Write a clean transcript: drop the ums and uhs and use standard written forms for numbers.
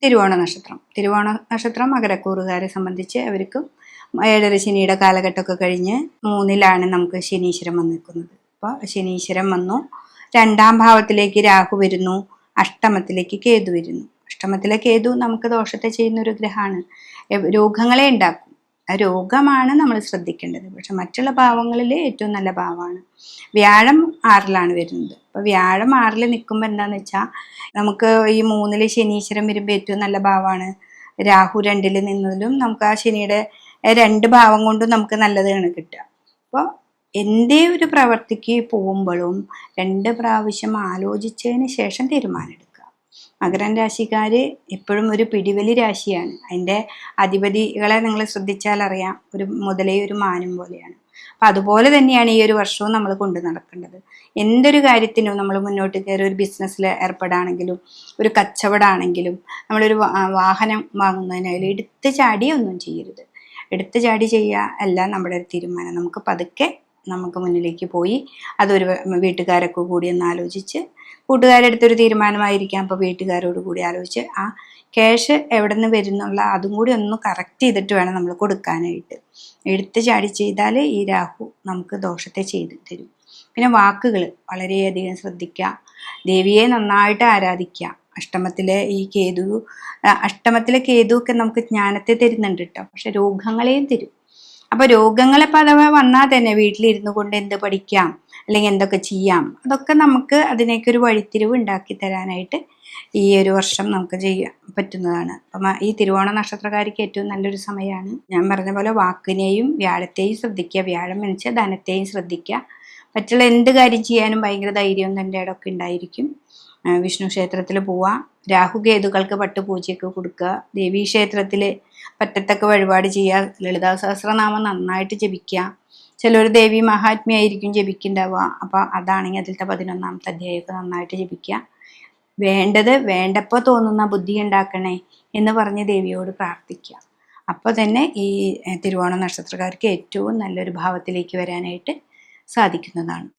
തിരുവോണ നക്ഷത്രം മകരക്കൂറുകാരെ സംബന്ധിച്ച് അവർക്കും 7.5 ശനിയുടെ കാലഘട്ടമൊക്കെ കഴിഞ്ഞ് 3-ലാണ് നമുക്ക് ശനീശ്വരം വന്ന് നിൽക്കുന്നത്. അപ്പോൾ ശനീശ്വരം വന്നു, 2-ാം ഭാവത്തിലേക്ക് രാഹു വരുന്നു, അഷ്ടമത്തിലേക്ക് കേതു വരുന്നു. അഷ്ടമത്തിലെ കേതു നമുക്ക് ദോഷത്തെ ചെയ്യുന്ന ഒരു ഗ്രഹമാണ്, രോഗങ്ങളെ ഉണ്ടാക്കും. ആ രോഗമാണ് നമ്മൾ ശ്രദ്ധിക്കേണ്ടത്. പക്ഷെ മറ്റുള്ള ഭാവങ്ങളിൽ ഏറ്റവും നല്ല ഭാവമാണ്. വ്യാഴം 6-ലാണ് വരുന്നത്. അപ്പോൾ വ്യാഴം 6-ൽ നിൽക്കുമ്പോൾ എന്താണെന്ന് വെച്ചാൽ നമുക്ക് ഈ 3-ൽ ശനീശ്വരം വരുമ്പോൾ ഏറ്റവും നല്ല ഭാവമാണ്. രാഹു 2-ൽ നിന്നതിലും നമുക്ക് ആ ശനിയുടെ 2 ഭാവം കൊണ്ടും നമുക്ക് നല്ലതാണ് കിട്ടുക. അപ്പോൾ എൻ്റെ ഒരു പ്രവൃത്തിക്ക് പോകുമ്പോഴും 2 പ്രാവശ്യം ആലോചിച്ചതിന് ശേഷം തീരുമാനമെടുക്കുക. മകരം രാശിക്കാർ എപ്പോഴും ഒരു പിടിവലി രാശിയാണ്. അതിൻ്റെ അധിപതികളെ നിങ്ങൾ ശ്രദ്ധിച്ചാൽ അറിയാം, ഒരു മുതലേ ഒരു മാനും പോലെയാണ്. അപ്പം അതുപോലെ തന്നെയാണ് ഈ ഒരു വർഷവും നമ്മൾ കൊണ്ടു നടക്കേണ്ടത്. എന്തൊരു കാര്യത്തിനും നമ്മൾ മുന്നോട്ട് കയറി ഒരു ബിസിനസ്സിൽ ഏർപ്പെടുകയാണെങ്കിലും ഒരു കച്ചവടമാണെങ്കിലും നമ്മളൊരു വാഹനം വാങ്ങുന്നതിനായാലും എടുത്ത് ചാടിയൊന്നും ചെയ്യരുത്. എടുത്ത് ചാടി ചെയ്യുക അല്ല നമ്മുടെ ഒരു തീരുമാനം. നമുക്ക് പതുക്കെ നമുക്ക് മുന്നിലേക്ക് പോയി അതൊരു വീട്ടുകാരൊക്കെ കൂടി ഒന്ന് ആലോചിച്ച്, കൂട്ടുകാരുടെ അടുത്തൊരു തീരുമാനമായിരിക്കാം, അപ്പോൾ വീട്ടുകാരോട് കൂടി ആലോചിച്ച് ആ ക്യാഷ് എവിടെ നിന്ന് വരുന്നുള്ള അതും കൂടി ഒന്ന് കറക്റ്റ് ചെയ്തിട്ട് വേണം നമ്മൾ കൊടുക്കാനായിട്ട്. എടുത്ത് ചാടി ചെയ്താൽ ഈ രാഹു നമുക്ക് ദോഷത്തെ ചെയ്ത് തരും. പിന്നെ വാക്കുകൾ വളരെയധികം ശ്രദ്ധിക്കുക, ദേവിയെ നന്നായിട്ട് ആരാധിക്കുക. അഷ്ടമത്തിലെ കേതു ഒക്കെ നമുക്ക് ജ്ഞാനത്തെ തരുന്നുണ്ട് കേട്ടോ, പക്ഷെ രോഗങ്ങളെയും തരും. അപ്പോൾ രോഗങ്ങളെ പദവ വന്നാൽ തന്നെ വീട്ടിലിരുന്നു കൊണ്ട് എന്ത് പഠിക്കാം അല്ലെങ്കിൽ എന്തൊക്കെ ചെയ്യാം, അതൊക്കെ നമുക്ക് അതിനേക്ക് ഒരു വഴിത്തിരിവ് ഉണ്ടാക്കി തരാനായിട്ട് ഈ ഒരു വർഷം നമുക്ക് ചെയ്യാൻ പറ്റുന്നതാണ്. അപ്പം ഈ തിരുവോണ നക്ഷത്രക്കാർക്ക് ഏറ്റവും നല്ലൊരു സമയമാണ്. ഞാൻ പറഞ്ഞ പോലെ വാക്കിനെയും വ്യാഴത്തെയും ശ്രദ്ധിക്കുക, വ്യാഴം വെച്ചാൽ ധനത്തെയും ശ്രദ്ധിക്കുക. മറ്റുള്ള എന്ത് കാര്യം ചെയ്യാനും ഭയങ്കര ധൈര്യവും തൻ്റെ ഇടമൊക്കെ ഉണ്ടായിരിക്കും. വിഷ്ണു ക്ഷേത്രത്തിൽ പോവുക, രാഹുകേതുക്കൾക്ക് പട്ടുപൂജയൊക്കെ കൊടുക്കുക, ദേവീക്ഷേത്രത്തിൽ പറ്റത്തൊക്കെ വഴിപാട് ചെയ്യുക, ലളിതാ സഹസ്രനാമം നന്നായിട്ട് ജപിക്കുക. ചിലർ ദേവി മഹാത്മ്യായിരിക്കും ജപിക്കുന്നുണ്ടാവുക, അപ്പോൾ അതാണെങ്കിൽ അതിലത്തെ 11-ാമത്തെ അധ്യായമൊക്കെ നന്നായിട്ട് ജപിക്കുക. വേണ്ടപ്പോൾ തോന്നുന്ന ബുദ്ധി ഉണ്ടാക്കണേ എന്ന് പറഞ്ഞ് ദേവിയോട് പ്രാർത്ഥിക്കുക. അപ്പോൾ തന്നെ ഈ തിരുവോണ നക്ഷത്രക്കാർക്ക് ഏറ്റവും നല്ലൊരു ഭാവത്തിലേക്ക് വരാനായിട്ട് സാധിക്കുന്നതാണ്.